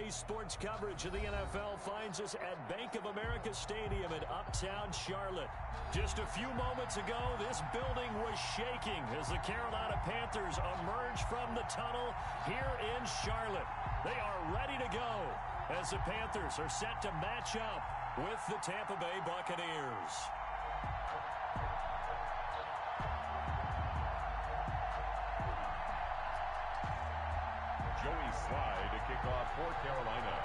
Today's sports coverage of the NFL finds us at Bank of America Stadium in Uptown Charlotte. Just a few moments ago, this building was shaking as the Carolina Panthers emerge from the tunnel here in Charlotte. They are ready to go as the Panthers are set to match up with the Tampa Bay Buccaneers. Joey Slye to kick off for Carolina.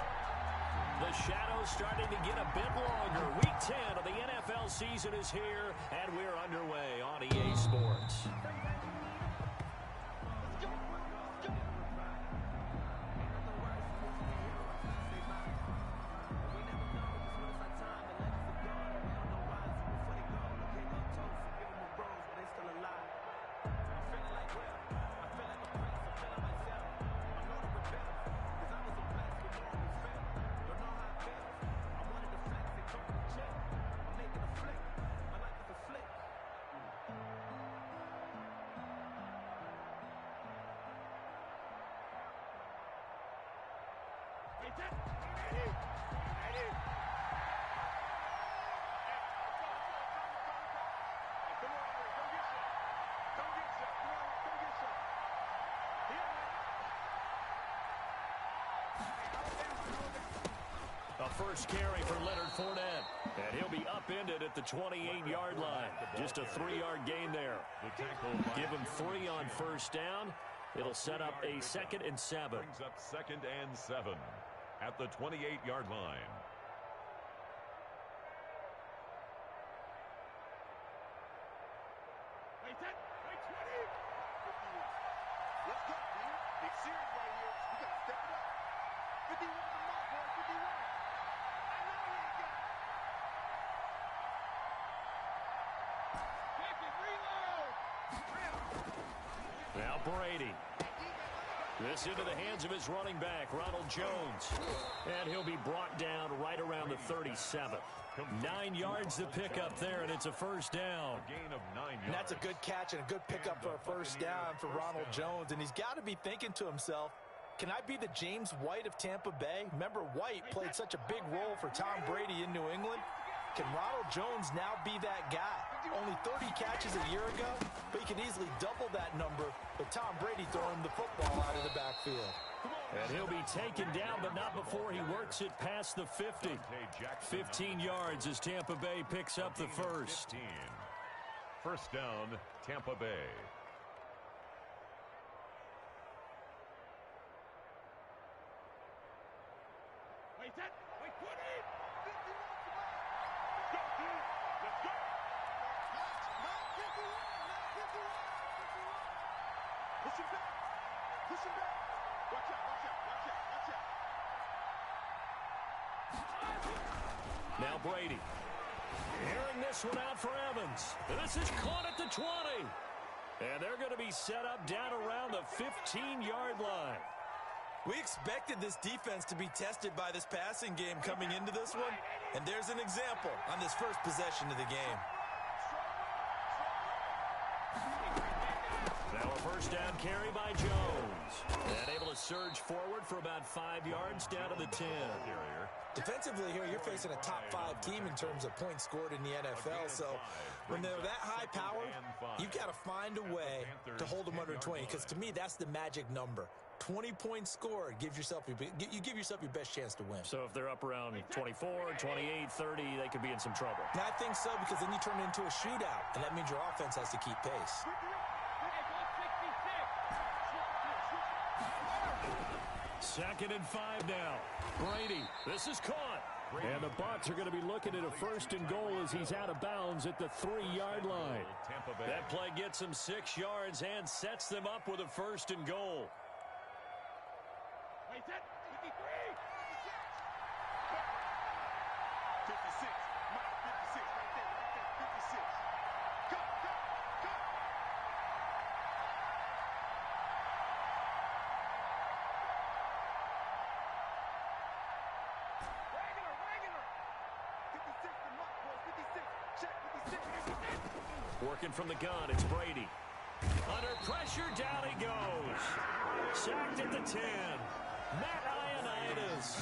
The shadow's starting to get a bit longer. Week 10 of the NFL season is here, and we're underway on EA Sports. A first carry for Leonard Fournette, and he'll be upended at the 28-yard line. Just a 3-yard gain there. Give him 3 on first down. It'll set up a 2nd and 7. Brings up 2nd and 7 at the 28-yard line. Wait 10, wait 20. Let's go, man. Big series right here. We got to step it up. 51 on the mark, boy. 51. I know he ain't got it. Check it, reload. Now Brady. This into the hands of his running back, Ronald Jones. And he'll be brought down right around the 37. 9 yards to pick up there, and it's a first down. A gain of 9 yards. And that's a good catch and a good pickup for a first down for Ronald Jones. And he's got to be thinking to himself, can I be the James White of Tampa Bay? Remember, White played such a big role for Tom Brady in New England. Can Ronald Jones now be that guy? Only 30 catches a year ago, but he could easily double that number with Tom Brady throwing the football out of the backfield. And he'll be taken down, but not before he works it past the 50. 15 yards as Tampa Bay picks up the first. 15. First down, Tampa Bay. Wait 10, wait 20. 51. Let's go, dude. Let's go. Not 51. Not 51. 51. Push him back. Push him back. Watch out, watch out, watch out, watch out. Now Brady. Airing this one out for Evans. This is caught at the 20. And they're going to be set up down around the 15-yard line. We expected this defense to be tested by this passing game coming into this one, and there's an example on this first possession of the game. Now a first down carry by Jones. And able to surge forward for about 5 yards down to the 10. Defensively here, you're facing a top-5 team in terms of points scored in the NFL, so when they're that high-powered, you've got to find a way to hold them under 20, because to me, that's the magic number. 20 points scored gives yourself you give yourself your best chance to win. So if they're up around 24, 28, 30, they could be in some trouble. And I think so, because then you turn it into a shootout, and that means your offense has to keep pace. Second and 5 now. Brady, this is caught. And the Bucs are going to be looking at a first and goal as he's out of bounds at the 3-yard line. That play gets him 6 yards and sets them up with a first and goal. Wait 10, 53. 56. Mile 56 right there, 56. Go, go, go. Regular. 56, the mark, boys, 56. Check, 56. Working from the gun, it's Brady. Under pressure, down he goes. Sacked at the 10. Matt Ioannidis miss.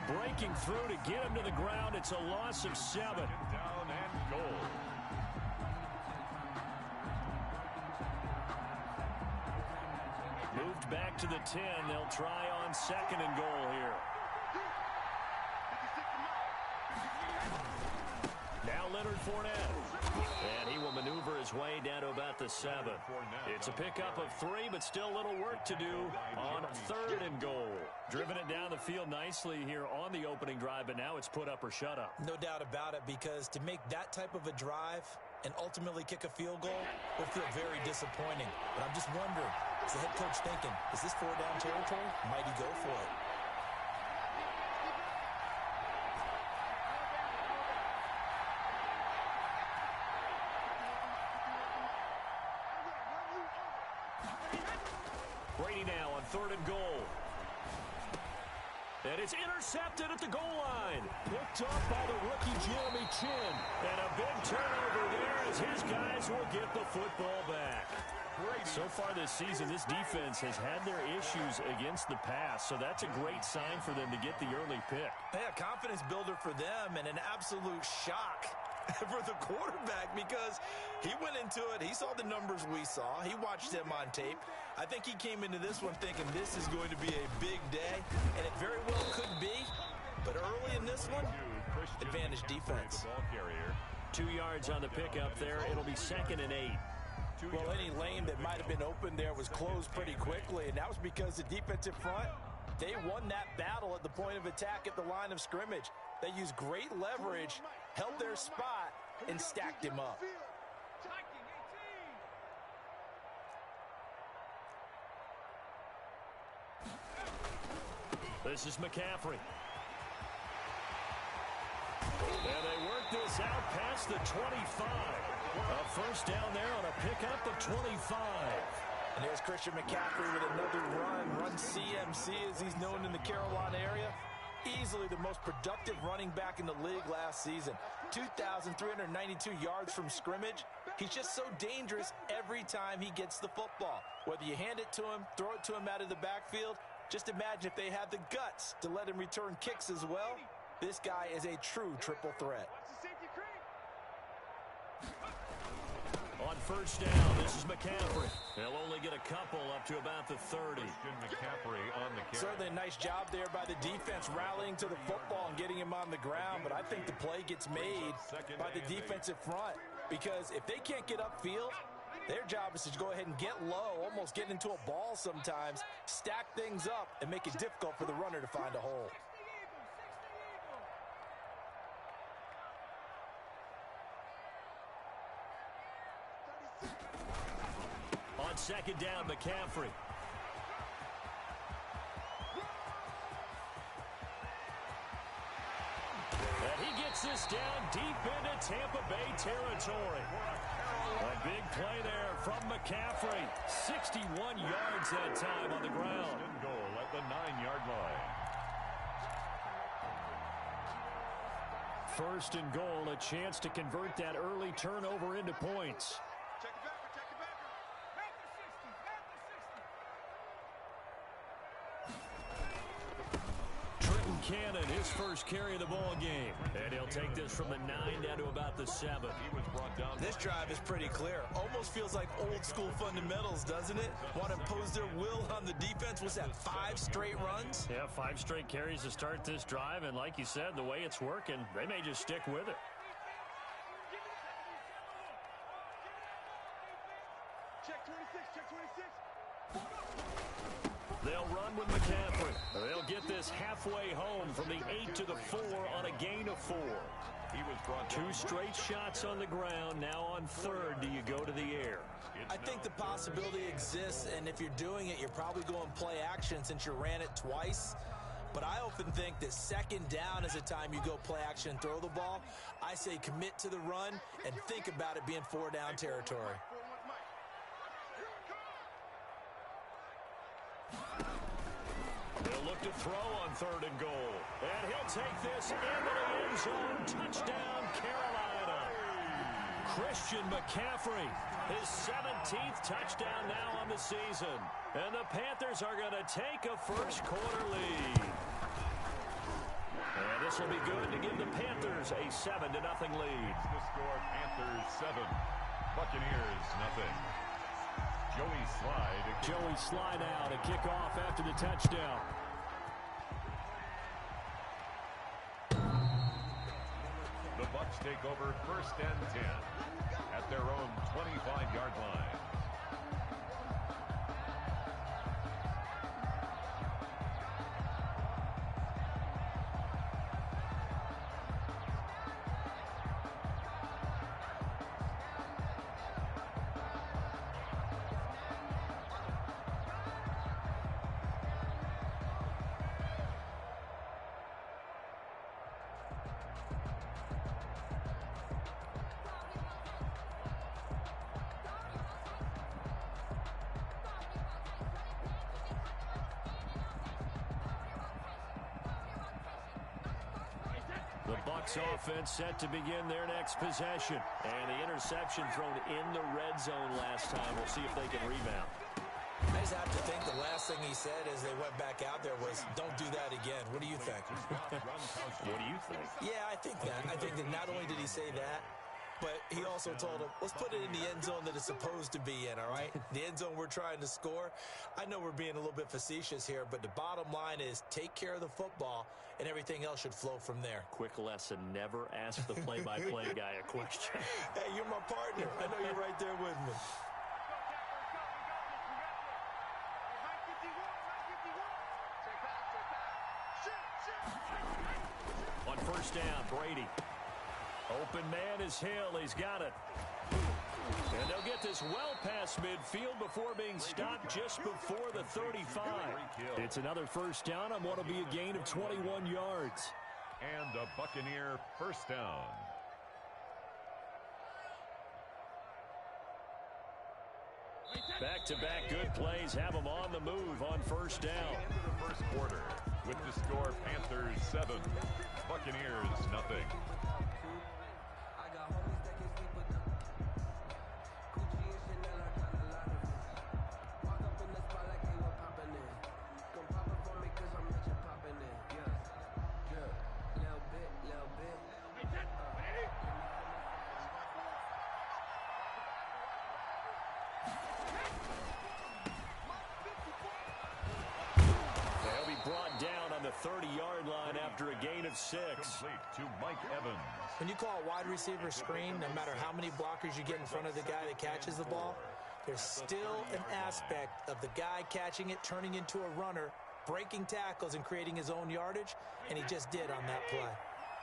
Breaking through to get him to the ground. It's a loss of 7. Down and goal. Moved back to the 10. They'll try on 2nd and goal here. Now Leonard Fournette. And he will maneuver his way down to about the 7. It's a pickup of 3, but still a little work to do on 3rd and goal. Driven it down the field nicely here on the opening drive, but now it's put up or shut up. No doubt about it, because to make that type of a drive and ultimately kick a field goal will feel very disappointing. But I'm just wondering, is the head coach thinking, is this 4-down territory? Might he go for it? Brady now on 3rd and goal. And it's intercepted at the goal line. Picked up by the rookie Jeremy Chin. And a big turnover there as his guys will get the football back. So far this season, this defense has had their issues against the pass, so that's a great sign for them to get the early pick. Yeah, confidence builder for them, and an absolute shock for the quarterback, because he went into it, he saw the numbers we saw, he watched him on tape. I think he came into this one thinking this is going to be a big day, and it very well could be, but early in this one, advantage defense. 2 yards on the pickup there. It'll be 2nd and 8. Well, any lane that might have been open there was closed pretty quickly, and that was because the defensive front, they won that battle at the point of attack at the line of scrimmage. They used great leverage, held their spot, and stacked him up. This is McCaffrey. And they work this out past the 25. A first down there on a pickup of 25. And here's Christian McCaffrey with another run CMC as he's known in the Carolina area. Easily the most productive running back in the league last season. 2,392 yards from scrimmage. He's just so dangerous every time he gets the football. Whether you hand it to him, throw it to him out of the backfield, just imagine if they had the guts to let him return kicks as well. This guy is a true triple threat. On first down, this is McCaffrey. He'll only get a couple up to about the 30. McCaffrey on the carry. Certainly a nice job there by the defense rallying to the football and getting him on the ground, but I think the play gets made by the defensive front, because if they can't get upfield, their job is to go ahead and get low, almost get into a ball sometimes, stack things up, and make it difficult for the runner to find a hole. On second down, McCaffrey. And he gets this down deep into Tampa Bay territory. A big play there from McCaffrey. 61 yards that time on the ground. Goal at the 9-yard line. First and goal, a chance to convert that early turnover into points. Cannon, his first carry of the ball game. And he'll take this from the 9 down to about the 7. He was brought down. This drive is pretty clear. Almost feels like old school fundamentals, doesn't it? Want to impose their will on the defense. Was that 5 straight runs? Yeah, 5 straight carries to start this drive. And like you said, the way it's working, they may just stick with it. Check 26, check 26. They'll run with McCaffrey. They'll get this halfway home from the 8 to the 4 on a gain of 4. He was brought down. 2 straight shots on the ground. Now on third, do you go to the air? I think the possibility exists, and if you're doing it, you're probably going play action since you ran it twice. But I often think that second down is a time you go play action and throw the ball. I say commit to the run and think about it being 4-down territory. They'll look to throw on third and goal. And he'll take this into the end zone. Touchdown, Carolina. Christian McCaffrey, his 17th touchdown now on the season. And the Panthers are going to take a first quarter lead. And this will be good to give the Panthers a 7-0 lead. The score, Panthers 7, Buccaneers nothing. Joey Slye now to kick off after the touchdown. The Bucs take over 1st and 10 at their own 25-yard line. The Bucs offense set to begin their next possession. And the interception thrown in the red zone last time. We'll see if they can rebound. I just have to think the last thing he said as they went back out there was, don't do that again. What do you think? What do you think? Yeah, I think that. I think that not only did he say that, but he also told him, let's put it in the end zone that it's supposed to be in, all right? The end zone we're trying to score. I know we're being a little bit facetious here, but the bottom line is take care of the football, and everything else should flow from there. Quick lesson, never ask the play-by-play guy a question. Hey, you're my partner. I know you're right there with me. On 1st down, Brady. Open man is Hill. He's got it. And they'll get this well past midfield before being stopped just before the 35. It's another 1st down on what will be a gain of 21 yards. And a Buccaneer 1st down. Back-to-back good plays have them on the move on 1st down. The 1st quarter with the score Panthers 7, Buccaneers nothing. Brought down on the 30-yard line after a gain of 6. Complete to Mike Evans. When you call a wide receiver screen, no matter how many blockers you get in front of the guy that catches the ball, there's still an aspect of the guy catching it, turning into a runner, breaking tackles and creating his own yardage, and he just did on that play.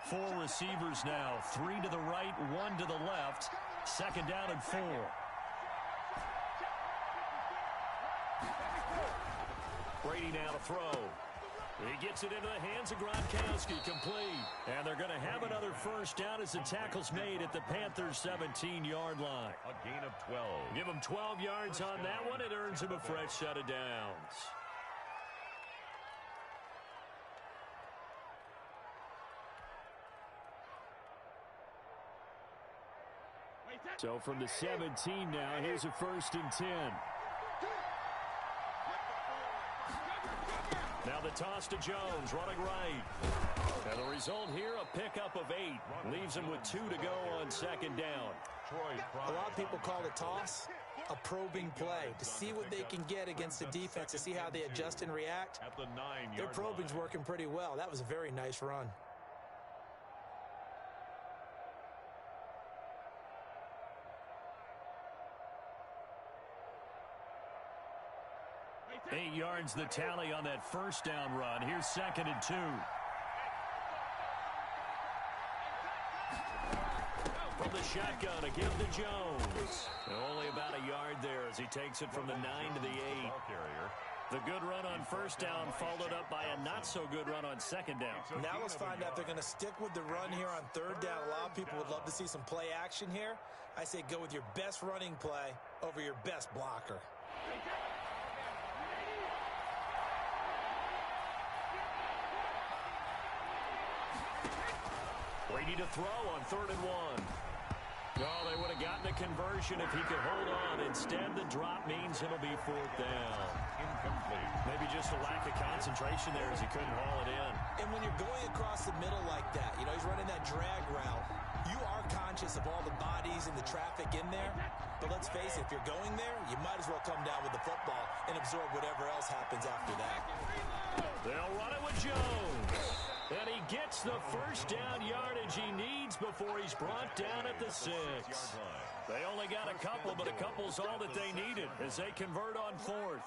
4 receivers now, 3 to the right, 1 to the left. 2nd down and 4. Brady now to throw. He gets it into the hands of Gronkowski, complete. And they're going to have another 1st down as the tackle's made at the Panthers' 17-yard line. A gain of 12. Give him 12 yards on that one. It earns him a fresh set of downs. So from the 17 now, here's a 1st and 10. Now the toss to Jones, running right. And the result here, a pickup of 8. Leaves him with 2 to go on 2nd down. A lot of people call the toss a probing play, to see what they can get against the defense, to see how they adjust and react. Their probing's working pretty well. That was a very nice run. Eight yards the tally on that 1st down run. Here's 2nd and 2. From the shotgun, again to Jones. Only about a yard there as he takes it from the 9 to the 8. The good run on 1st down followed up by a not-so-good run on 2nd down. Now let's find out if they're going to stick with the run here on 3rd down. A lot of people would love to see some play action here. I say go with your best running play over your best blocker. Brady to throw on 3rd and 1. Oh, they would have gotten a conversion if he could hold on. Instead, the drop means it'll be 4th down. Incomplete. Maybe just a lack of concentration there as he couldn't haul it in. And when you're going across the middle like that, you know, he's running that drag route, you are conscious of all the bodies and the traffic in there. But let's face it, if you're going there, you might as well come down with the football and absorb whatever else happens after that. They'll run it with Jones. And he gets the first down yardage he needs before he's brought down at the 6. They only got a couple, but a couple's all that they needed as they convert on 4th.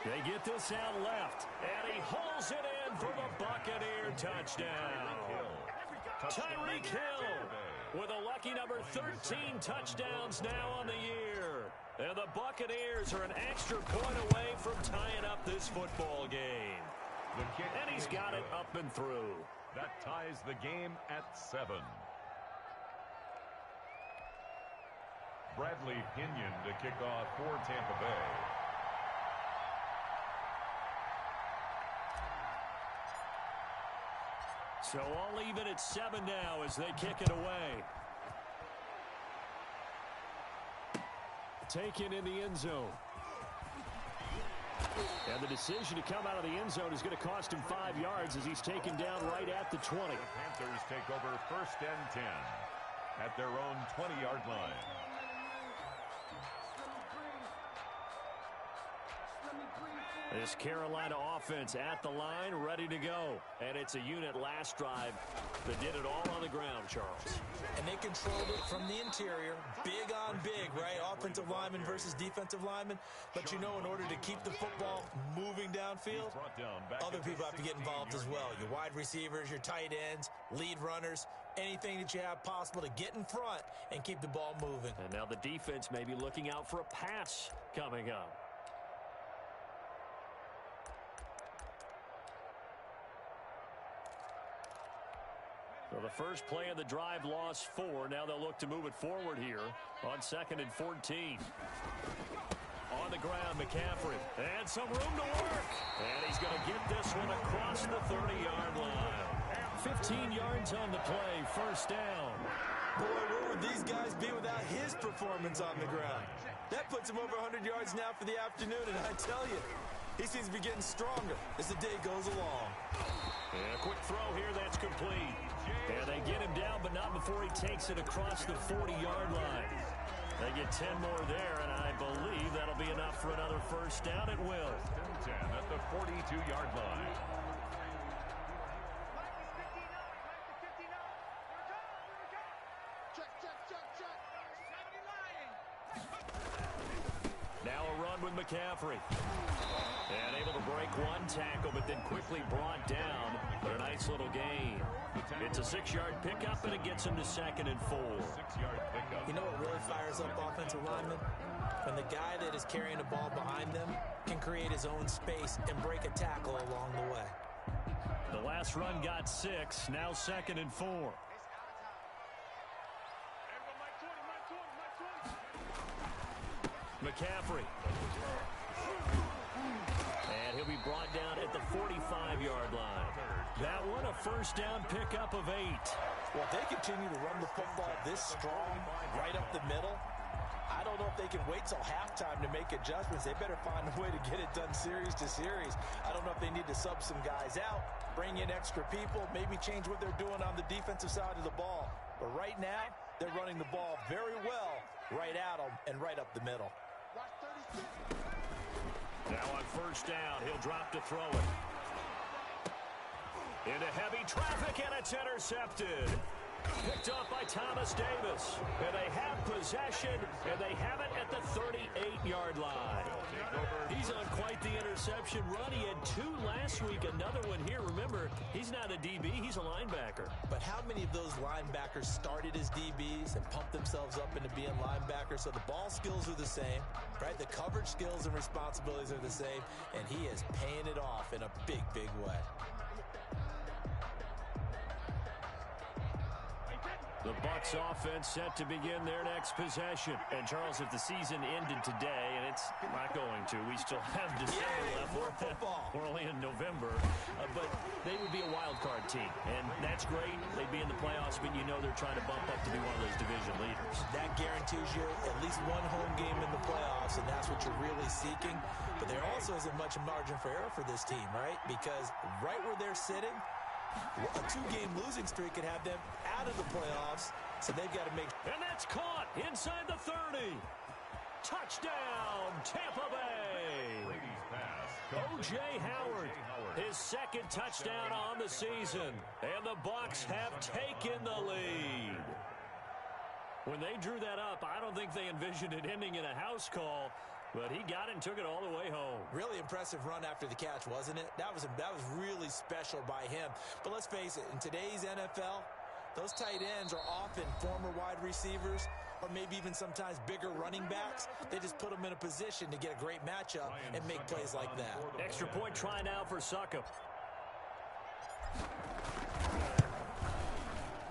They get this out left, and he hauls it in for the Buccaneer touchdown. Tyreek Hill with a lucky number 13 touchdowns now on the year. And the Buccaneers are an extra point away from tying up this football game. And he's got it up and through. That ties the game at 7. Bradley Pinion to kick off for Tampa Bay. So all even at 7 now as they kick it away. Taken in the end zone. And the decision to come out of the end zone is going to cost him 5 yards as he's taken down right at the 20. The Panthers take over 1st and 10 at their own 20-yard line. This Carolina offense at the line, ready to go. And it's a unit last drive that did it all on the ground, Charles. And they controlled it from the interior. Big on big, right? Offensive lineman versus defensive lineman. But you know, in order to keep the football moving downfield, other people have to get involved as well. Your wide receivers, your tight ends, lead runners, anything that you have possible to get in front and keep the ball moving. And now the defense may be looking out for a pass coming up. So the first play of the drive lost 4. Now they'll look to move it forward here on 2nd and 14. On the ground, McCaffrey. And some room to work. And he's going to get this one across the 30-yard line. 15 yards on the play, first down. Boy, where would these guys be without his performance on the ground? That puts him over 100 yards now for the afternoon, and I tell you, he seems to be getting stronger as the day goes along. And a quick throw here, that's complete. And they get him down, but not before he takes it across the 40-yard line. They get 10 more there, and I believe that'll be enough for another first down. It will. 10 at the 42-yard line. Now a run with McCaffrey. And able to break one tackle, but then quickly brought down. But a nice little gain. It's a 6-yard pickup, and it gets him to 2nd and 4. 6-yard pickup. You know what really fires up offensive linemen? When the guy that is carrying the ball behind them can create his own space and break a tackle along the way. The last run got 6, now 2nd and 4. McCaffrey. And he'll be brought down at the 45-yard line. That one a first down pickup of 8. Well, if they continue to run the football this strong, right up the middle, I don't know if they can wait till halftime to make adjustments. They better find a way to get it done series to series. I don't know if they need to sub some guys out, bring in extra people, maybe change what they're doing on the defensive side of the ball. But right now, they're running the ball very well right at them and right up the middle. Now on first down, he'll drop to throw it. Into heavy traffic, and it's intercepted. Picked off by Thomas Davis. And they have possession, and they have it at the 38-yard line. He's on quite the interception run. He had 2 last week, another one here. Remember, he's not a DB, he's a linebacker. But how many of those linebackers started as DBs and pumped themselves up into being linebackers? So the ball skills are the same, right? The coverage skills and responsibilities are the same, and he is paying it off in a big, big way. The Bucs offense set to begin their next possession. And Charles, if the season ended today and it's not going to. We still have December left. More football. We're only in November. But they would be a wild card team. And that's great. They'd be in the playoffs, but you know they're trying to bump up to be one of those division leaders. That guarantees you at least one home game in the playoffs, and that's what you're really seeking. But there also isn't much margin for error for this team, right? Because right where they're sitting, a 2-game losing streak could have them out of the playoffs, so they've got to make... And that's caught inside the 30. Touchdown, Tampa Bay. Brady's pass. O.J. Howard, his second touchdown on the season. And the Bucs have taken the lead. When they drew that up, I don't think they envisioned it ending in a house call, but he got it and took it all the way home. Really impressive run after the catch, wasn't it? That was really special by him. But let's face it, in today's NFL, those tight ends are often former wide receivers or maybe even sometimes bigger running backs. They just put them in a position to get a great matchup and make plays like that. Extra point try now for Bucc.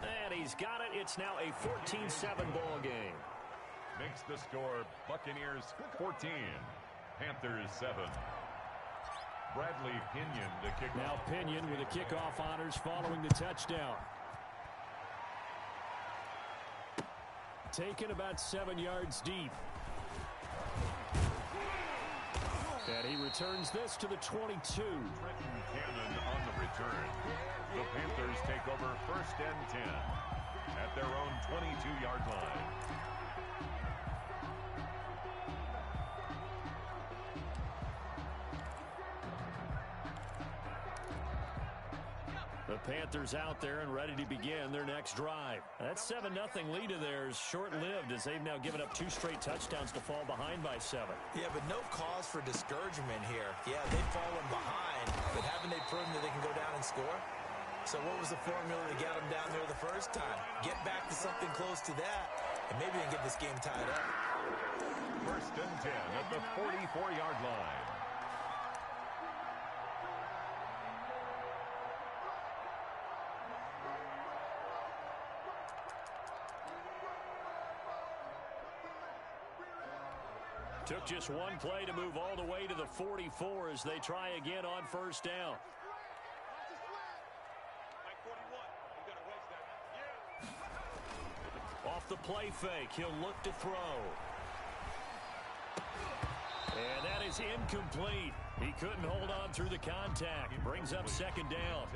And he's got it. It's now a 14-7 ball game. Makes the score Buccaneers 14, Panthers 7. Bradley Pinion to kick now off. Pinion with the kickoff honors following the touchdown. Taken about 7 yards deep. And he returns this to the 22. Trenton Cannon on the return. The Panthers take over 1st and 10 at their own 22-yard line. The Panthers out there and ready to begin their next drive. That 7-0 lead of theirs short-lived as they've now given up 2 straight touchdowns to fall behind by 7. Yeah, but no cause for discouragement here. Yeah, they've fallen behind, but haven't they proven that they can go down and score? So what was the formula to get them down there the first time? Get back to something close to that, and maybe they can get this game tied up. 1st and 10 at the 44-yard line. Took just one play to move all the way to the 44 as they try again on 1st down. Off the play fake, he'll look to throw. And that is incomplete. He couldn't hold on through the contact. Brings up 2nd down.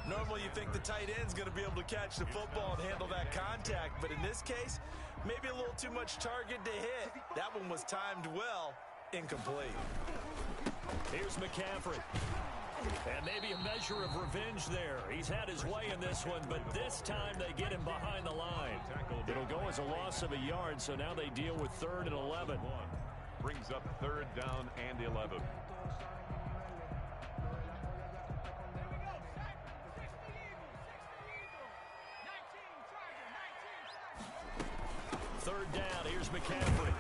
Normally you think the tight end's going to be able to catch the football and handle that contact, but in this case, maybe a little too much target to hit. That one was timed well. Incomplete. Here's McCaffrey. And maybe a measure of revenge there. He's had his way in this one, but this time they get him behind the line. It'll go as a loss of a yard, so now they deal with 3rd and 11. Brings up 3rd down and 11. Third down, here's McCaffrey.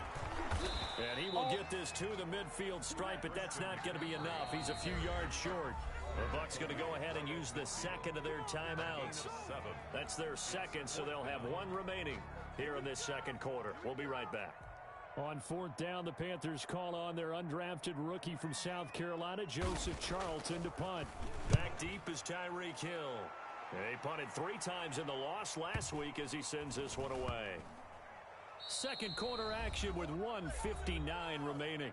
And he will get this to the midfield stripe, but that's not going to be enough. He's a few yards short. The Bucs going to go ahead and use the second of their timeouts. That's their second, so they'll have one remaining here in this 2nd quarter. We'll be right back. On 4th down, the Panthers call on their undrafted rookie from South Carolina, Joseph Charlton, to punt. Back deep is Tyreek Hill. He punted 3 times in the loss last week as he sends this one away. 2nd quarter action with 1:59 remaining.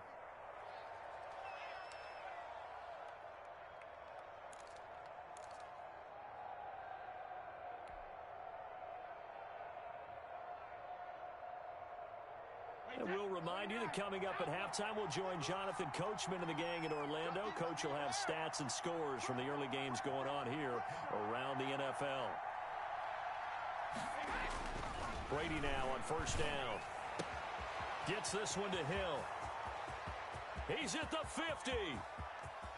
And we'll remind you that coming up at halftime, we'll join Jonathan Coachman and the gang in Orlando. Coach will have stats and scores from the early games going on here around the NFL. Brady now on 1st down. Gets this one to Hill. He's at the 50,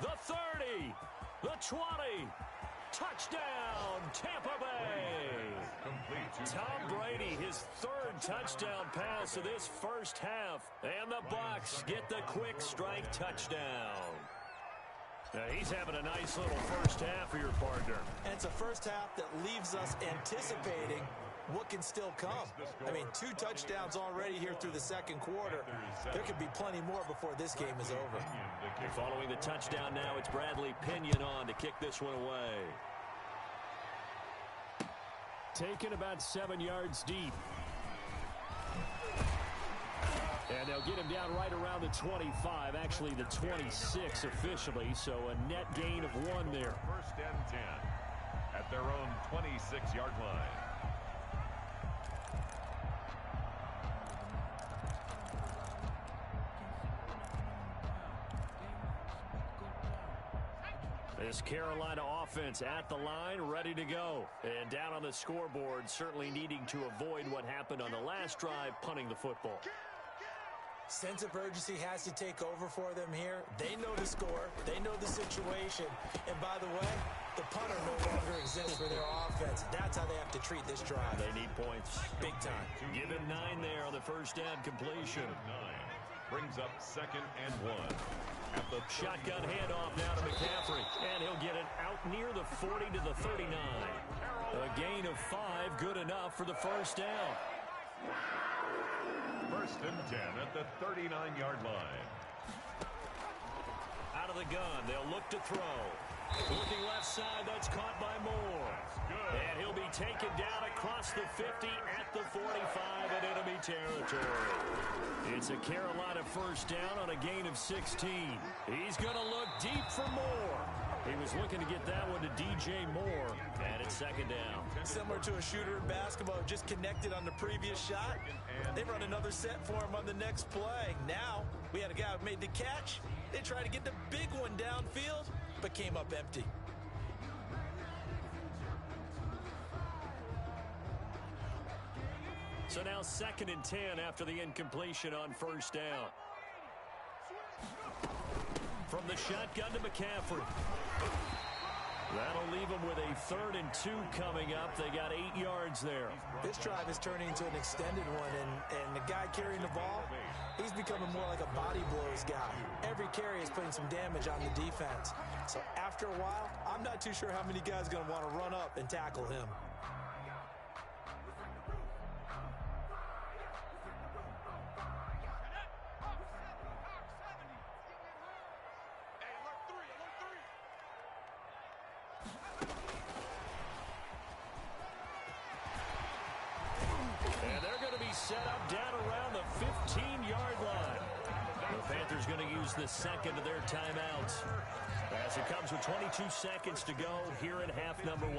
the 30, the 20. Touchdown, Tampa Bay. Tom Brady, his 3rd touchdown pass of this first half. And the Bucs get the quick strike touchdown. Now he's having a nice little first half for your partner. And it's a first half that leaves us anticipating what can still come. I mean, 2 touchdowns already here through the second quarter. There could be plenty more before this game is over. And following the touchdown now, it's Bradley Pinion on to kick this one away. Taken about 7 yards deep. And they'll get him down right around the 25, actually the 26 officially, so a net gain of 1 there. First and 10 at their own 26-yard line. This Carolina offense at the line, ready to go. And down on the scoreboard, certainly needing to avoid what happened on the last drive, punting the football. Sense of urgency has to take over for them here. They know the score. They know the situation. And by the way, the punter no longer exists for their offense. That's how they have to treat this drive. They need points. Big time. Give him 9 there on the first down completion. 9 brings up 2nd and 1. At the shotgun handoff now to McCaffrey. And he'll get it out near the 40 to the 39. A gain of 5, good enough for the first down. First and 10 at the 39-yard line. Out of the gun, they'll look to throw. Looking left side, that's caught by Moore. And he'll be taken down across the 50 at the 45 in enemy territory. It's a Carolina first down on a gain of 16. He's going to look deep for Moore. He was looking to get that one to DJ Moore, and it's 2nd down. Similar to a shooter in basketball, just connected on the previous shot. They run another set for him on the next play. Now, we had a guy who made the catch. They tried to get the big one downfield, but came up empty. So now 2nd and 10 after the incompletion on first down. From the shotgun to McCaffrey. That'll leave them with a 3rd and 2 coming up. They got 8 yards there. This drive is turning into an extended one, and the guy carrying the ball, he's becoming more like a body blows guy. Every carry is putting some damage on the defense. So after a while, I'm not too sure how many guys are going to want to run up and tackle him. Set up down around the 15-yard line. The Panthers going to use the second of their timeouts as it comes with 22 seconds to go here in half number 1.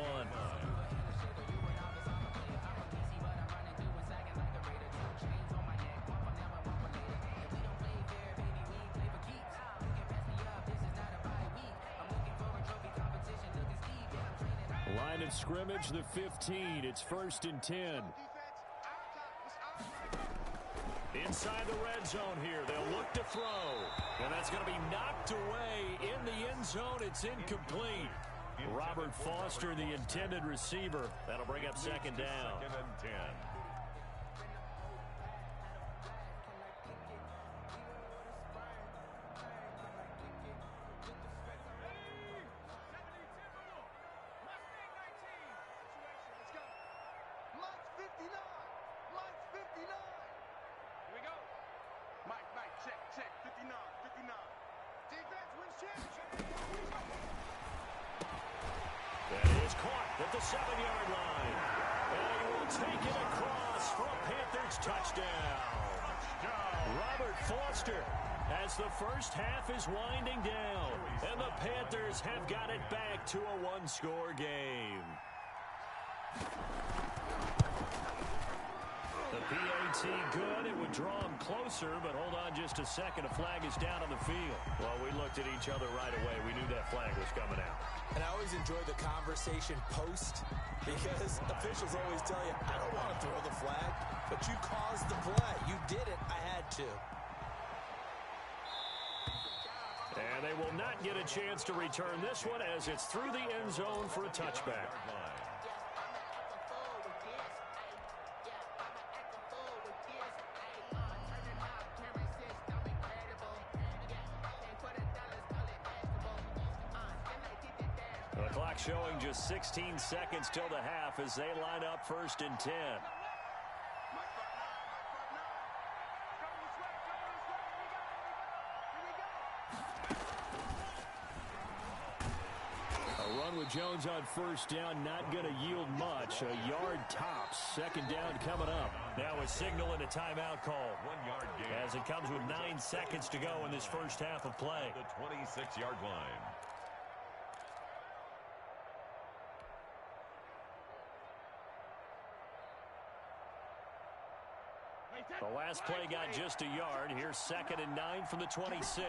Line of scrimmage, the 15. It's 1st and 10. Inside the red zone here. They'll look to throw. And that's going to be knocked away in the end zone. It's incomplete. Robert Foster, the intended receiver. That'll bring up 2nd down. 2nd and 10. That is caught at the 7-yard line. And he will take it across for a Panthers touchdown. Robert Foster as the first half is winding down. And the Panthers have got it back to a 1-score game. The PAT good. It would draw him closer, but hold on just a second. A flag is down on the field. Well, we looked at each other right away. We knew that flag was coming out. And I always enjoy the conversation post because officials always tell you, I don't want to throw the flag, but you caused the play. You did it. I had to. And they will not get a chance to return this one as it's through the end zone for a touchback. showing just 16 seconds till the half as they line up 1st and 10. A run with Jones on 1st down, not going to yield much. A yard tops. 2nd down coming up. Now a signal and a timeout call. 1 yard gain. As it comes with 9 seconds to go in this first half of play. The 26-yard line. The last play got just a yard. Here's 2nd and 9 from the 26.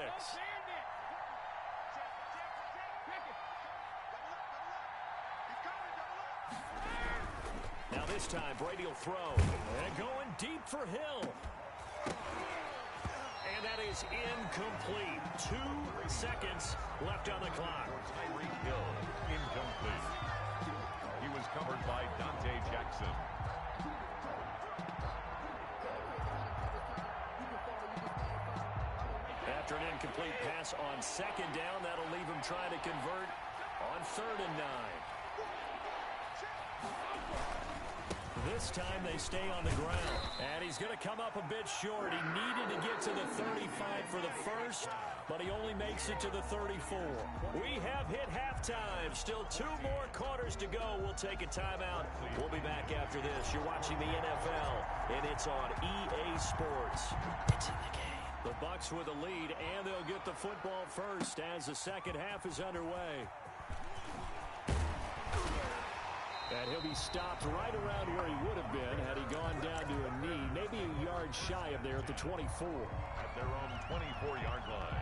Now this time, Brady will throw. And going deep for Hill. And that is incomplete. 2 seconds left on the clock. Tyreek Hill, incomplete. He was covered by Dante Jackson. After an incomplete pass on 2nd down, that'll leave him trying to convert on 3rd and 9. This time they stay on the ground. And he's going to come up a bit short. He needed to get to the 35 for the first, but he only makes it to the 34. We have hit halftime. Still 2 more quarters to go. We'll take a timeout. We'll be back after this. You're watching the NFL, and it's on EA Sports. It's in the game. The Bucks with a lead, and they'll get the football first as the second half is underway. And he'll be stopped right around where he would have been had he gone down to a knee, maybe a yard shy of there at the 24. At their own 24-yard line.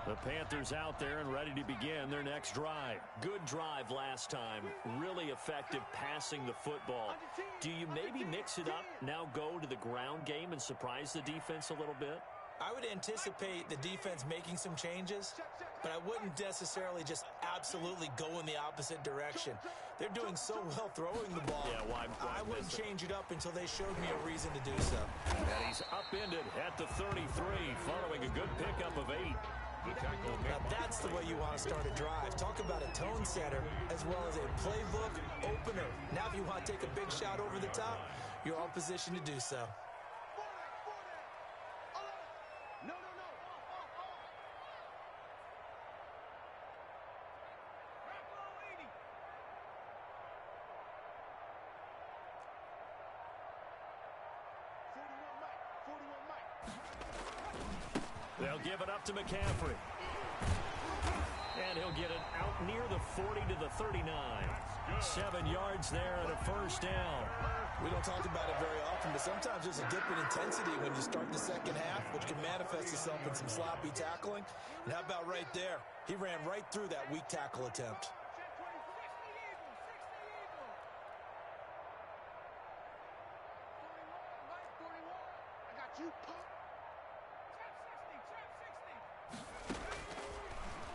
The Panthers out there and ready to begin their next drive. Good drive last time. Really effective passing the football. Do you maybe mix it up, now go to the ground game and surprise the defense a little bit? I would anticipate the defense making some changes, but I wouldn't necessarily just absolutely go in the opposite direction. They're doing so well throwing the ball. Yeah, why I wouldn't change it up until they showed me a reason to do so. And he's upended at the 33 following a good pickup of 8. Now that's the way you want to start a drive. Talk about a tone setter as well as a playbook opener. Now if you want to take a big shot over the top, you're all positioned to do so. They'll give it up to McCaffrey. And he'll get it out near the 40 to the 39. 7 yards there and a first down. We don't talk about it very often, but sometimes there's a dip in intensity when you start the second half, which can manifest itself in some sloppy tackling. And how about right there? He ran right through that weak tackle attempt.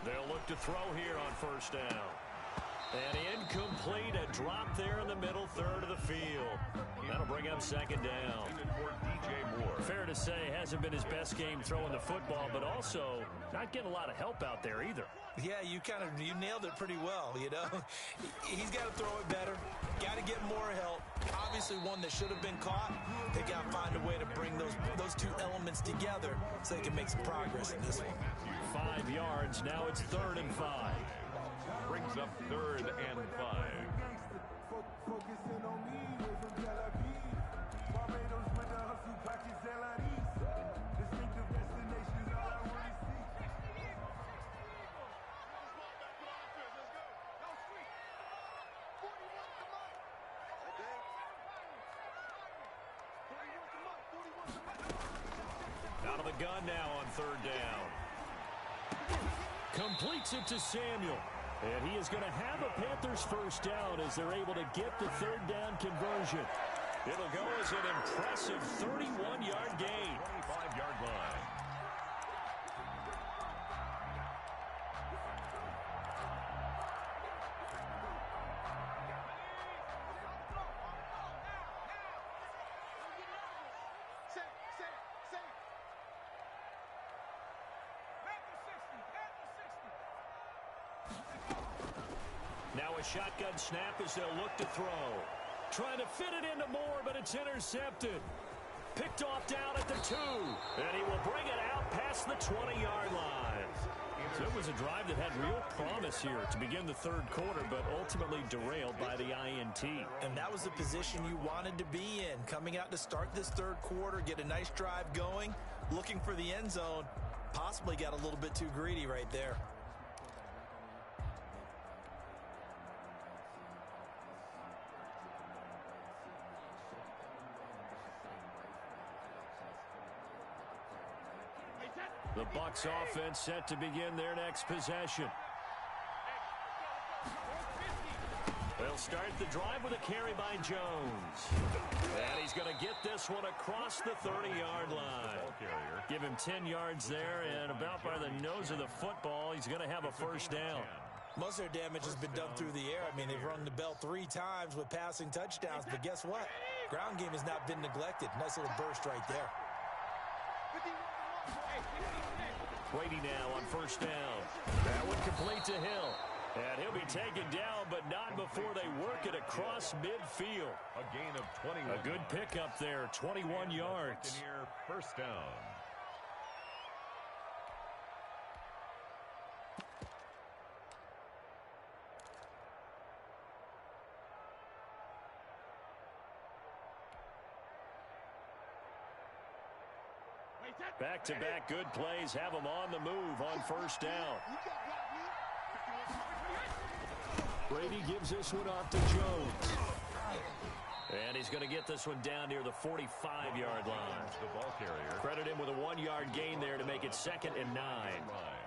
They'll look to throw here on first down. And incomplete, a drop there in the middle third of the field. That'll bring up second down. Fair to say, hasn't been his best game throwing the football, but also not getting a lot of help out there either. Yeah, you nailed it pretty well, you know. He's got to throw it better, got to get more help. Obviously one that should have been caught. They got to find a way to bring those two elements together so they can make some progress in this one. 5 yards, now it's 3rd and 5. Brings up 3rd and 5. Out of the gun now on 3rd down. Completes it to Samuel. And he is going to have a Panthers first down as they're able to get the 3rd down conversion. It'll go as an impressive 31-yard gain. 25-yard line. Now a shotgun snap as they'll look to throw. Trying to fit it into Moore, but it's intercepted. Picked off down at the 2. And he will bring it out past the 20-yard line. So it was a drive that had real promise here to begin the third quarter, but ultimately derailed by the INT. And that was the position you wanted to be in. Coming out to start this third quarter, get a nice drive going, looking for the end zone. Possibly got a little bit too greedy right there. The Bucs offense set to begin their next possession. They'll start the drive with a carry by Jones. And he's going to get this one across the 30-yard line. Give him 10 yards there, and about by the nose of the football, he's going to have a first down. Most of their damage has been done through the air. I mean, they've rung the bell 3 times with passing touchdowns, but guess what? Ground game has not been neglected. Nice little burst right there. Brady now on first down. That one complete to Hill. And he'll be taken down, but not before they work it across midfield. A gain of 21. A good pickup there, 21 yards. First down. Back-to-back good plays have them on the move on first down. Brady gives this one off to Jones. And he's going to get this one down near the 45-yard line. The ball carrier. Credit him with a 1-yard gain there to make it 2nd and 9.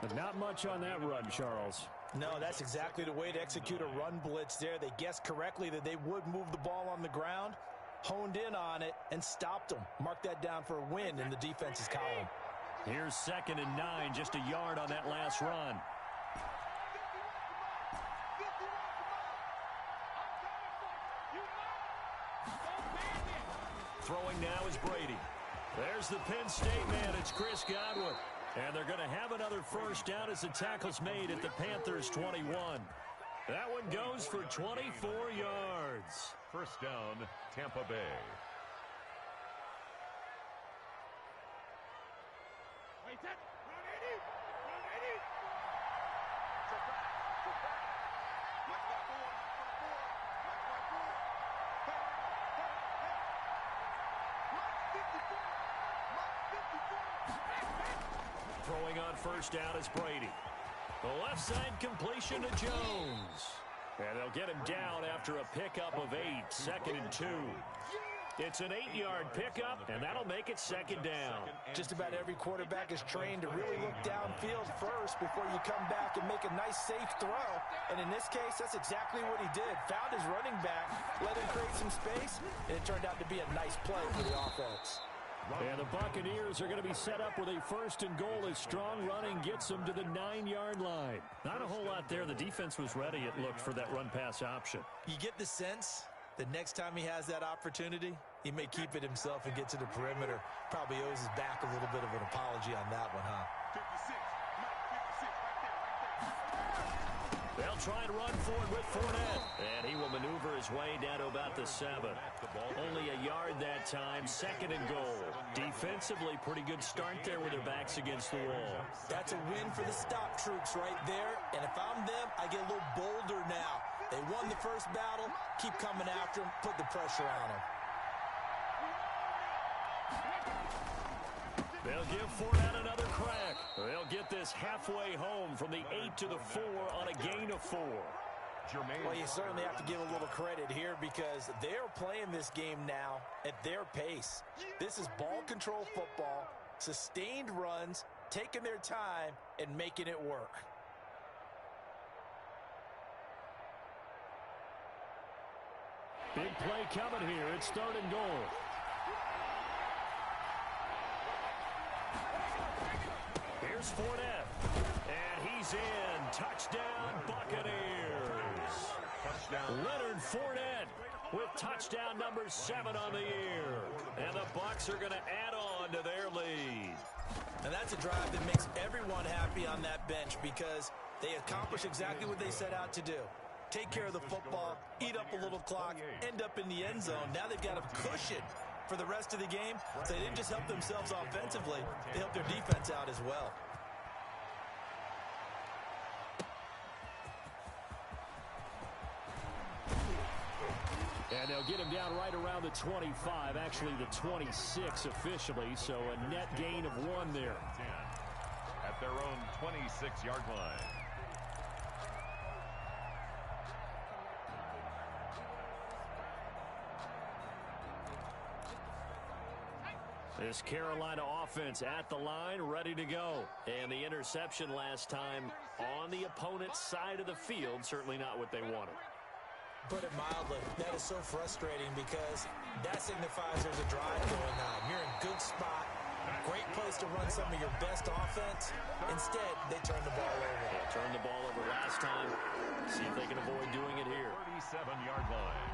But not much on that run, Charles. No, that's exactly the way to execute a run blitz there. They guessed correctly that they would move the ball on the ground, honed in on it, and stopped them. Mark that down for a win in the defense's column. Here's 2nd and 9, just a yard on that last run. Throwing now is Brady. There's the Penn State man. It's Chris Godwin. And they're going to have another first down as the tackle's made at the Panthers' 21. That one goes for 24 yards. First down, Tampa Bay. Throwing on first down is Brady. The left side completion to Jones. And they'll get him down after a pickup of 8, 2nd and 2. It's an 8-yard pickup, and that'll make it 2nd down. Just about every quarterback is trained to really look downfield first before you come back and make a nice, safe throw. And in this case, that's exactly what he did. Found his running back, let him create some space, and it turned out to be a nice play for the offense. And the Buccaneers are going to be set up with a 1st and goal as strong running gets them to the 9-yard line. Not a whole lot there. The defense was ready, it looked, for that run-pass option. You get the sense that next time he has that opportunity, he may keep it himself and get to the perimeter. Probably owes his back a little bit of an apology on that one, huh? 56, They'll try and run for it with Fournette. And he will maneuver his way down to about the 7. Only a yard that time, 2nd and goal. Defensively, pretty good start there with their backs against the wall. That's a win for the stop troops right there. And if I'm them, I get a little bolder now. They won the first battle. Keep coming after them. Put the pressure on them. They'll give Fournette another crack. They'll get this halfway home from the 8 to the 4 on a gain of 4. Well, you certainly have to give a little credit here because they're playing this game now at their pace. This is ball control football, sustained runs, taking their time, and making it work. Big play coming here. It's 3rd and goal. Here's Fournette. And he's in. Touchdown, Buccaneers. Leonard Fournette with touchdown number 7 on the year. And the Bucs are going to add on to their lead. And that's a drive that makes everyone happy on that bench because they accomplish exactly what they set out to do. take care of the football, eat up a little clock, end up in the end zone. Now they've got a cushion for the rest of the game. So they didn't just help themselves offensively, they helped their defense out as well. And they'll get him down right around the 25, actually the 26 officially, so a net gain of 1 there. At their own 26-yard line. This Carolina offense at the line, ready to go. And the interception last time on the opponent's side of the field, certainly not what they wanted. Put it mildly, that is so frustrating because that signifies there's a drive going on. You're in good spot, great place to run some of your best offense. Instead, they turn the ball over. They turned the ball over last time. See if they can avoid doing it here. 37-yard line.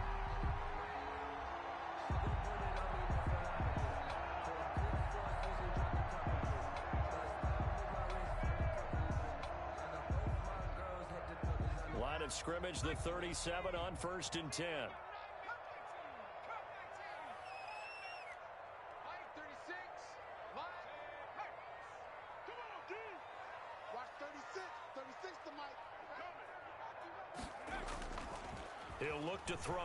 Line of scrimmage, the 37 on 1st and 10. He'll look to throw.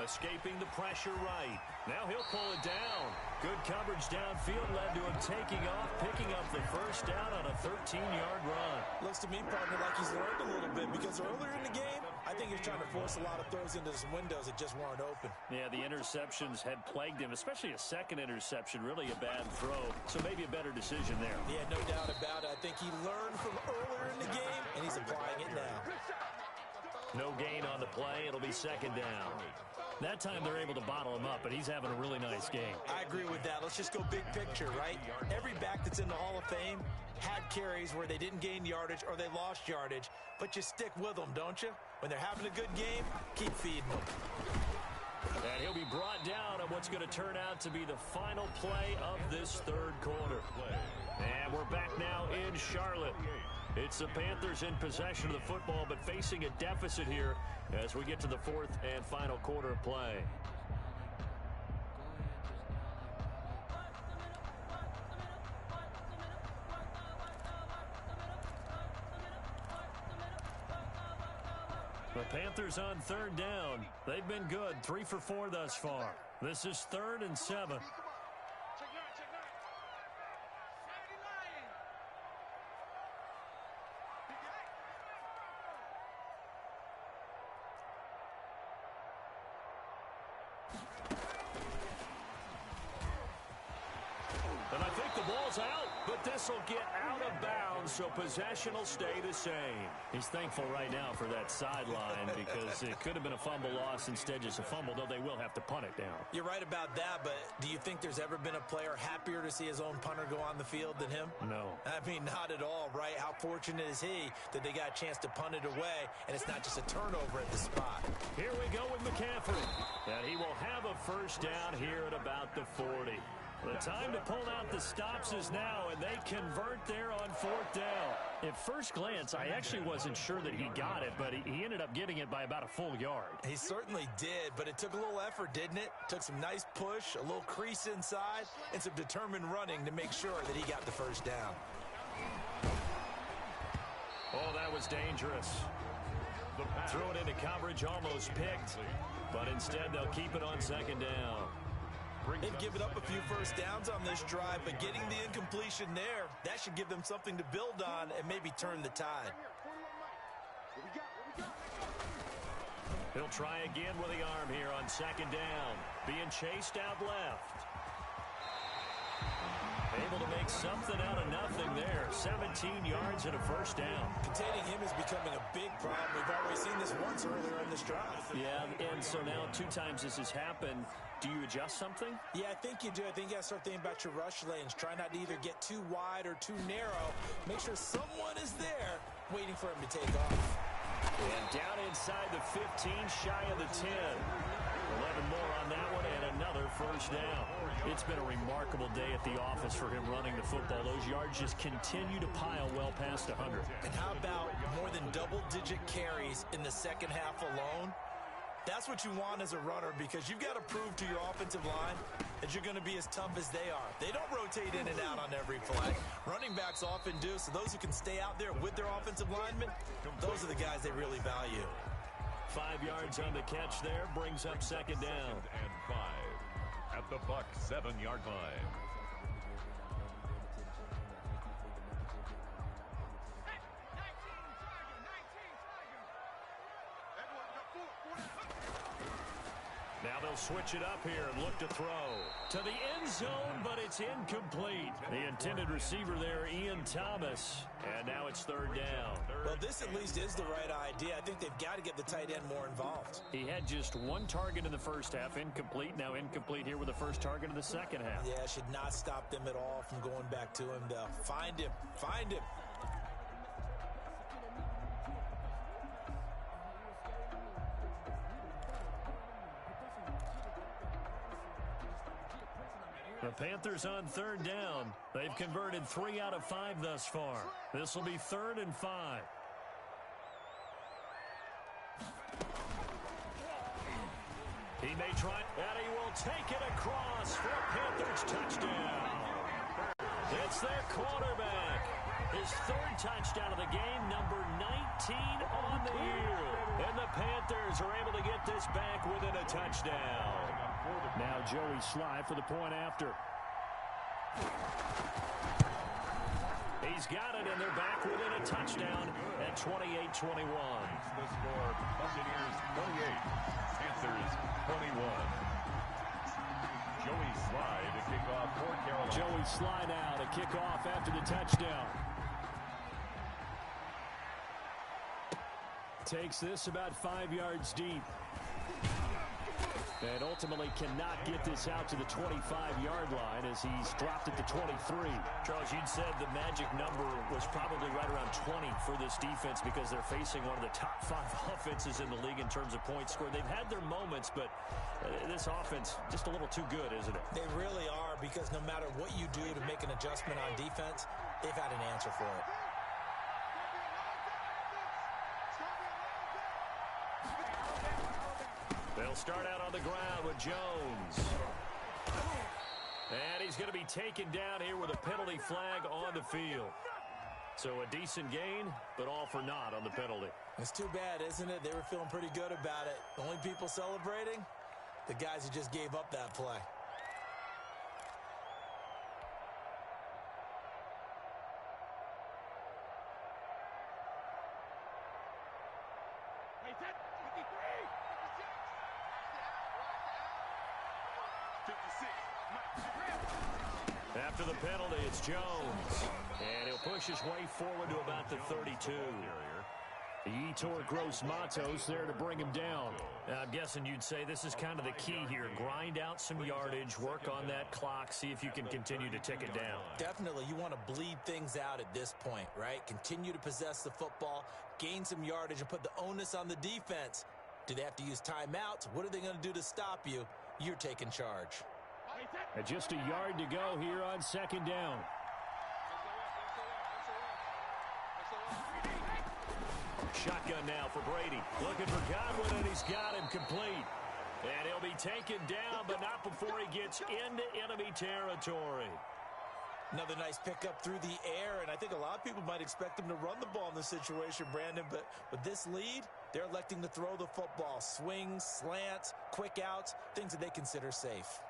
Escaping the pressure right. Now he'll pull it down. Good coverage downfield led to him taking off, picking up the first down on a 13-yard run. Looks to me, partner, like he's learned a little bit because earlier in the game, I think he's trying to force a lot of throws into some windows that just weren't open. Yeah, the interceptions had plagued him, especially a second interception, really a bad throw. So maybe a better decision there. Yeah, no doubt about it. I think he learned from earlier in the game, and he's applying it now. No gain on the play. It'll be 2nd down. That time they're able to bottle him up, but he's having a really nice game. I agree with that. Let's just go big picture, right? Every back that's in the Hall of Fame had carries where they didn't gain yardage or they lost yardage, but you stick with them, don't you? When they're having a good game, keep feeding them. And he'll be brought down on what's going to turn out to be the final play of this 3rd quarter. And we're back now in Charlotte. It's the Panthers in possession of the football, but facing a deficit here as we get to the 4th and final quarter of play. The Panthers on 3rd down. They've been good, 3 for 4 thus far. This is 3rd and 7. And I think the ball's out, but this will get out of bounds, so possession will stay the same. He's thankful right now for that sideline because it could have been a fumble loss, instead just a fumble, though they will have to punt it down. You're right about that, but do you think there's ever been a player happier to see his own punter go on the field than him? No. I mean, not at all, right? How fortunate is he that they got a chance to punt it away, and it's not just a turnover at the spot. Here we go with McCaffrey, and he will have a first down here at about the 40. The time to pull out the stops is now, and they convert there on 4th down. At first glance, I actually wasn't sure that he got it, but he ended up getting it by about a full yard. He certainly did, but it took a little effort, didn't it? Took some nice push, a little crease inside, and some determined running to make sure that he got the first down. Oh, that was dangerous. Threw it into coverage, almost picked, but instead they'll keep it on 2nd down. They've given up a few first downs on this drive, but getting the incompletion there, that should give them something to build on and maybe turn the tide. He'll try again with the arm here on 2nd down. Being chased out left. Able to make something out of nothing there. 17 yards and a first down. Containing him is becoming a big problem. We've already seen this once earlier in this drive. Yeah, and so now 2 times this has happened. Do you adjust something? Yeah, I think you do. I think you got to start thinking about your rush lanes. Try not to either get too wide or too narrow. Make sure someone is there waiting for him to take off. And down inside the 15, shy of the 10. 11 more on that one, and another first first down. It's been a remarkable day at the office for him running the football. Those yards just continue to pile well past 100. And how about more than double-digit carries in the second half alone? That's what you want as a runner, because you've got to prove to your offensive line that you're going to be as tough as they are. They don't rotate in and out on every play. Running backs often do, so those who can stay out there with their offensive linemen, those are the guys they really value. 5 yards on the catch there, brings up second down. And 5 at the Bucc 7-yard line. Now they'll switch it up here and look to throw to the end zone, but it's incomplete. The intended receiver there, Ian Thomas, and now it's third down. Well, this at least is the right idea. I think they've got to get the tight end more involved. He had just 1 target in the first half, incomplete. Now incomplete here with the first target in the second half. Yeah, should not stop them at all from going back to him. They'll find him. Find him. The Panthers on third down. They've converted 3 out of 5 thus far. This will be 3rd and 5. He may try, and he will take it across for a Panthers touchdown. It's their quarterback. His 3rd touchdown of the game, number 19 on the year. And the Panthers are able to get this back within a touchdown. Now Joey Sly for the point after. He's got it, and they're back within a touchdown at 28-21. The score, Buccaneers 28, Panthers 21. Joey Sly to kick off for Carolina. Joey Sly now to kick off after the touchdown. Takes this about 5 yards deep. And ultimately cannot get this out to the 25-yard line as he's dropped it to 23. Charles, you'd said the magic number was probably right around 20 for this defense because they're facing one of the top 5 offenses in the league in terms of points scored. They've had their moments, but this offense just a little too good, isn't it? They really are, because no matter what you do to make an adjustment on defense, they've had an answer for it. They'll start out on the ground with Jones. And he's going to be taken down here with a penalty flag on the field. So a decent gain, but all for naught on the penalty. It's too bad, isn't it? They were feeling pretty good about it. The only people celebrating, the guys who just gave up that play. After the penalty, it's Jones. And he'll push his way forward to about the 32. Yetur Gross Matos there to bring him down. Now, I'm guessing you'd say this is kind of the key here. Grind out some yardage, work on that clock, see if you can continue to tick it down. Definitely. You want to bleed things out at this point, right? Continue to possess the football, gain some yardage, and put the onus on the defense. Do they have to use timeouts? What are they going to do to stop you? You're taking charge. And just a yard to go here on second down. Shotgun now for Brady. Looking for Godwin, and he's got him complete. And he'll be taken down, but not before he gets into enemy territory. Another nice pickup through the air, and I think a lot of people might expect him to run the ball in this situation, Brandon, but with this lead, they're electing to throw the football. Swings, slants, quick outs, things that they consider safe.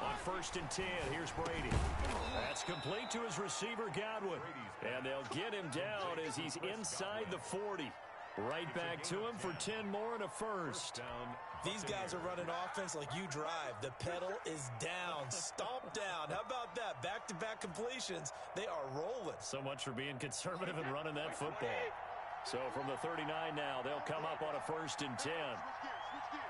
On 1st and 10, here's Brady. That's complete to his receiver, Godwin. And they'll get him down as he's inside the 40. Right back to him for 10 more and a first. These guys are running offense like you drive. The pedal is down. Stomp down. How about that? Back-to-back completions. They are rolling. So much for being conservative and running that football. So from the 39 now, they'll come up on a 1st and 10. Switch gears.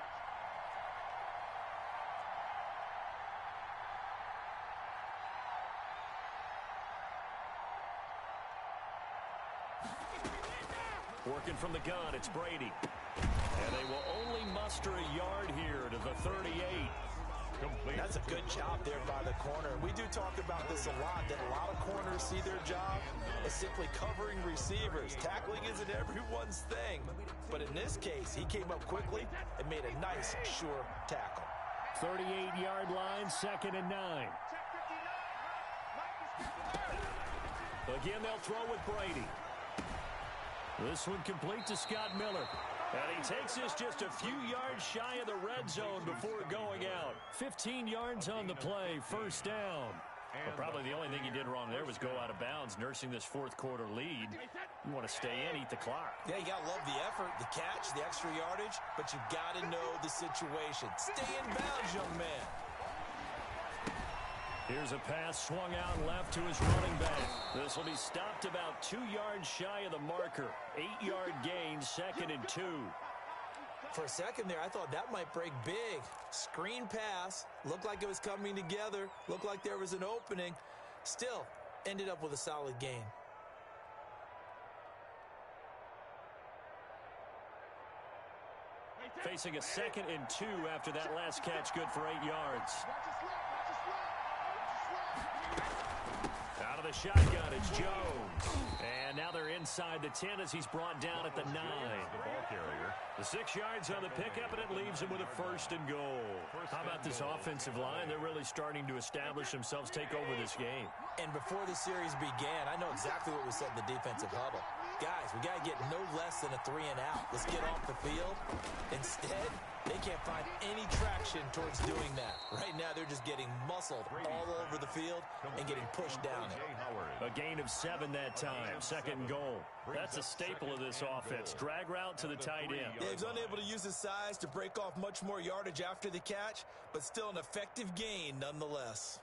Working from the gun, it's Brady. And they will only muster a yard here to the 38. Complete. That's a good job there by the corner. We do talk about this a lot, that a lot of corners see their job as simply covering receivers. Tackling isn't everyone's thing. But in this case, he came up quickly and made a nice, sure tackle. 38-yard line, 2nd and 9. Again, they'll throw with Brady. This one complete to Scott Miller. And he takes this just a few yards shy of the red zone before going out. 15 yards on the play, 1st down. Well, probably the only thing he did wrong there was go out of bounds, nursing this 4th quarter lead. You want to stay in, eat the clock. Yeah, you got to love the effort, the catch, the extra yardage, but you got to know the situation. Stay in bounds, young man. Here's a pass swung out left to his running back. This will be stopped about 2 yards shy of the marker. 8-yard gain, 2nd and 2. For a second there, I thought that might break big. Screen pass. Looked like it was coming together. Looked like there was an opening. Still, ended up with a solid gain. Facing a 2nd and 2 after that last catch, good for 8 yards. Out of the shotgun, it's Jones. And now they're inside the 10 as he's brought down at the 9. The ball carrier. The 6 yards on the pickup, and it leaves him with a 1st and goal. How about this offensive line? They're really starting to establish themselves, take over this game. And before the series began, I know exactly what was said in the defensive huddle. Guys, we got to get no less than a 3 and out. Let's get off the field. Instead, they can't find any traction towards doing that. Right now, they're just getting muscled all over the field and getting pushed down it. A gain of 7 that time, 2nd and goal. That's a staple of this offense. Drag route to the tight end. Yeah, he's unable to use his size to break off much more yardage after the catch, but still an effective gain nonetheless.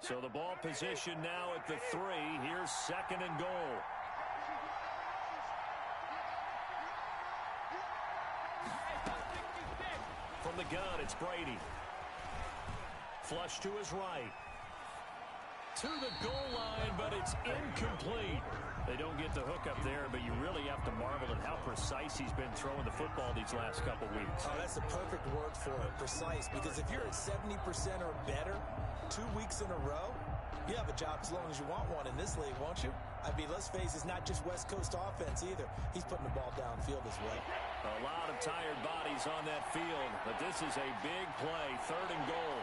So the ball position now at the 3. Here's 2nd and goal. From the gun, it's Brady. Flush to his right. To the goal line, but it's incomplete. They don't get the hook up there, but you really have to marvel at how precise he's been throwing the football these last couple weeks. Oh, that's the perfect word for it, precise, because if you're at 70% or better 2 weeks in a row, you have a job as long as you want one in this league, won't you? I mean, let's face it, it's not just West Coast offense either. He's putting the ball downfield as well. A lot of tired bodies on that field, but this is a big play, 3rd and goal.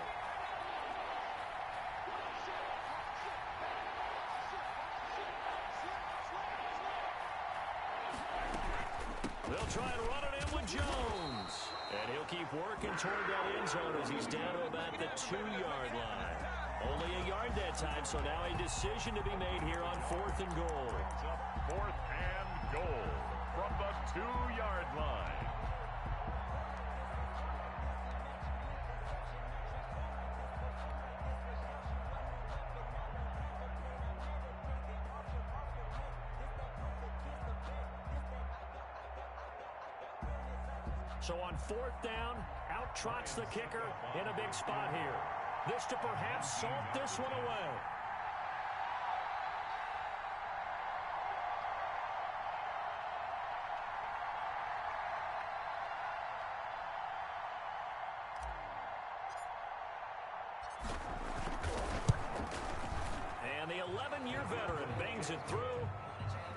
They'll try and run it in with Jones. And he'll keep working toward that end zone as he's down to about the 2-yard line. Only a yard that time, so now a decision to be made here on 4th and goal. 4th and goal from the 2-yard line. So on 4th down, out trots the kicker in a big spot here. This to perhaps salt this one away. And the 11-year veteran bangs it through.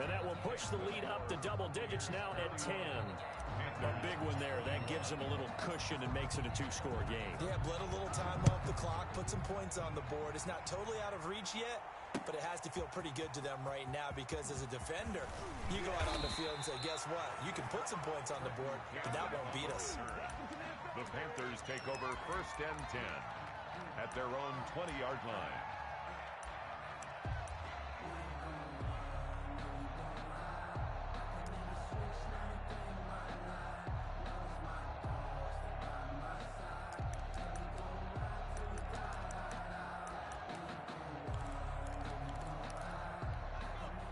And that will push the lead up to double digits now at 10. A big one there. That gives them a little cushion and makes it a 2-score game. Yeah, bled a little time off the clock, put some points on the board. It's not totally out of reach yet, but it has to feel pretty good to them right now because as a defender, you go out on the field and say, guess what? You can put some points on the board, but that won't beat us. The Panthers take over 1st and 10 at their own 20-yard line.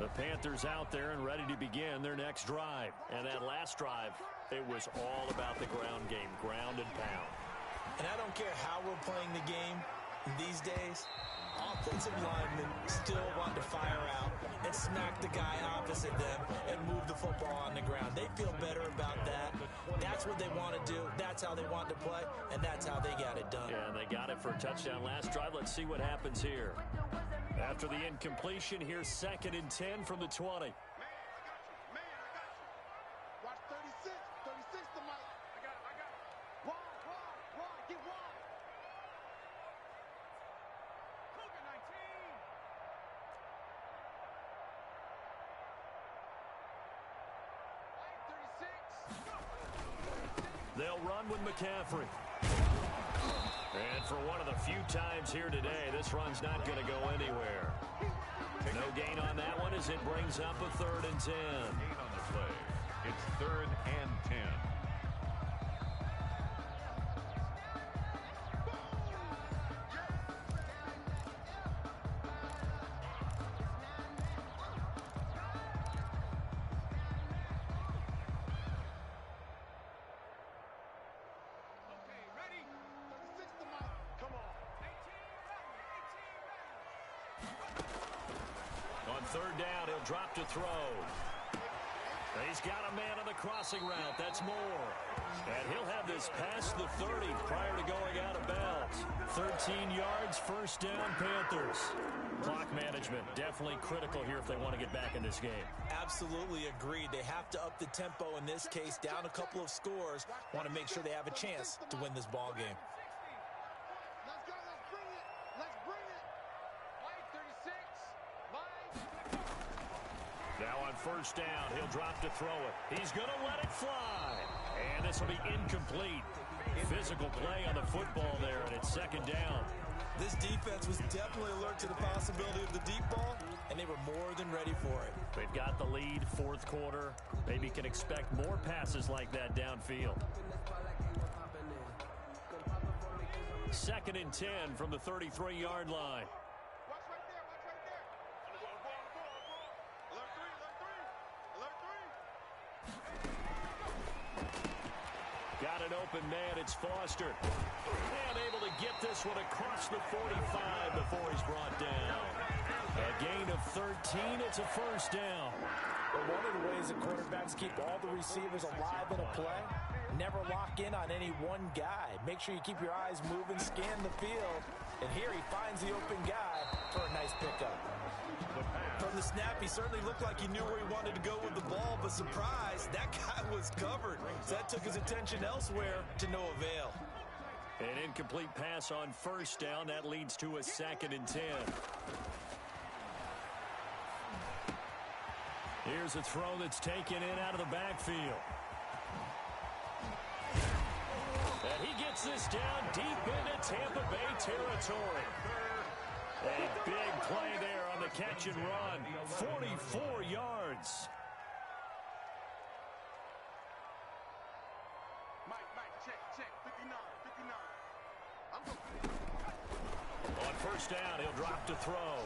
The Panthers out there and ready to begin their next drive. And that last drive, it was all about the ground game, ground and pound. And I don't care how we're playing the game these days, offensive linemen still want to fire out and smack the guy opposite them and move the football on the ground. They feel better about that. That's what they want to do. That's how they want to play, and that's how they got it done. Yeah, and they got it for a touchdown last drive. Let's see what happens here. After the incompletion, here's 2nd and 10 from the 20. Man, I got you. Watch 36. 36 to Mike. I got it. Wide, get wide. Cougar 19. Mike 36. They'll run with McCaffrey. And for one of the few times here today, this run's not going to go anywhere. No gain on that one as it brings up a 3rd and 10. Gain on the play. It's 3rd and 10. On 3rd down, he'll drop to throw. He's got a man on the crossing route. That's Moore. And he'll have this past the 30 prior to going out of bounds. 13 yards, 1st down, Panthers. Clock management, definitely critical here if they want to get back in this game. Absolutely agreed. They have to up the tempo in this case, down a couple of scores. Want to make sure they have a chance to win this ball game. Let's go. Let's bring it. Let's bring it. Mike 36. Now on 1st down, he'll drop to throw it. He's going to let it fly. And this will be incomplete. Physical play on the football there, and it's 2nd down. This defense was definitely alert to the possibility of the deep ball, and they were more than ready for it. They've got the lead, 4th quarter. Maybe can expect more passes like that downfield. 2nd and 10 from the 33-yard line. Watch right there. Alert 3. Got an open man. It's Foster. And able to get this one across the 45 before he's brought down. A gain of 13. It's a 1st down. But one of the ways that quarterbacks keep all the receivers alive in a play, never lock in on any one guy. Make sure you keep your eyes moving, scan the field. And here he finds the open guy for a nice pickup. From the snap, he certainly looked like he knew where he wanted to go with the ball, but surprise, that guy was covered. So that took his attention elsewhere to no avail. An incomplete pass on 1st down. That leads to a 2nd and 10. Here's a throw that's taken in out of the backfield. And he gets this down deep into Tampa Bay territory. A big play there on the catch and run. 44 yards. Mike, check. 59. I'm going. On 1st down, he'll drop to throw.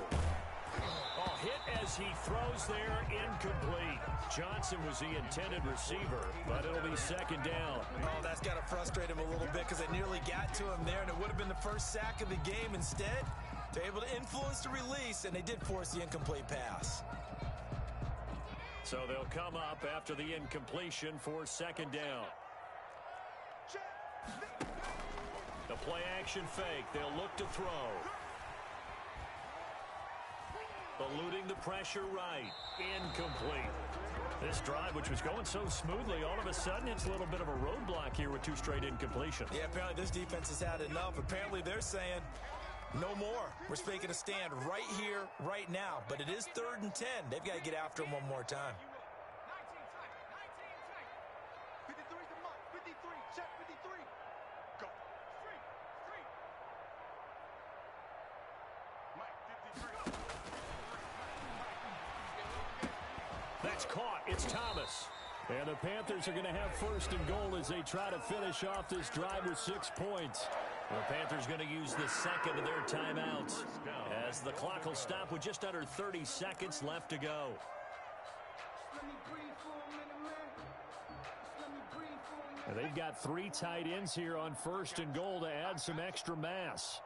Oh, hit as he throws there, incomplete. Johnson was the intended receiver, but it'll be 2nd down. Oh, that's got to frustrate him a little bit because they nearly got to him there, and it would have been the first sack of the game. Instead, they're able to influence the release, and they did force the incomplete pass. So they'll come up after the incompletion for 2nd down. The play action fake. They'll look to throw. Eluding the pressure right. Incomplete. This drive, which was going so smoothly, all of a sudden it's a little bit of a roadblock here with 2 straight incompletions. Yeah, apparently this defense has had enough. Apparently they're saying, no more. We're making a stand right here, right now. But it is 3rd and 10. They've got to get after him one more time. 53 to Mike. 53. Check 53. Go. Street. Mike 53. That's caught. It's Thomas. And the Panthers are going to have 1st and goal as they try to finish off this drive with 6 points. The Panthers going to use the second of their timeouts as the clock will stop with just under 30 seconds left to go. They've got 3 tight ends here on 1st and goal to add some extra mass.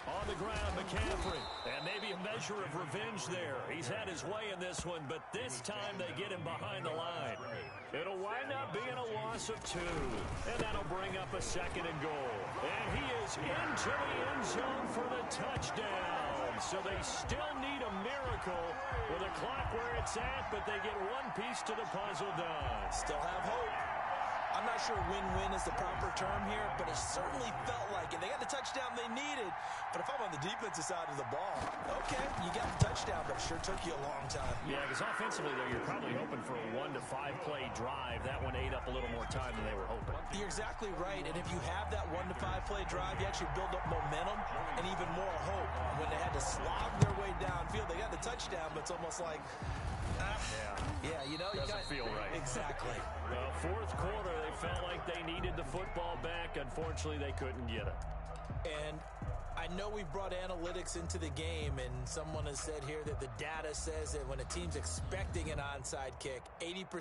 On the ground, McCaffrey. And maybe a measure of revenge there. He's had his way in this one, but this time they get him behind the line. It'll wind up being a loss of 2. And that'll bring up a 2nd and goal. And he is into the end zone for the touchdown. So they still need a miracle with the clock where it's at, but they get one piece to the puzzle done. Still have hope. I'm not sure win-win is the proper term here, but it certainly felt like it. They got the touchdown they needed, but if I'm on the defensive side of the ball, okay, you got the touchdown, but it sure took you a long time. Yeah, because offensively, though, you're probably hoping for a 1 to 5 play drive. That one ate up a little more time than they were hoping. You're exactly right, and if you have that 1 to 5 play drive, you actually build up momentum and even more hope. When they had to slog their way downfield, they got the touchdown, but it's almost like, yeah, you know, doesn't feel right. Exactly. Well, 4th quarter, they felt like they needed the football back. Unfortunately, they couldn't get it. And I know we've brought analytics into the game, and someone has said here that the data says that when a team's expecting an onside kick, 80%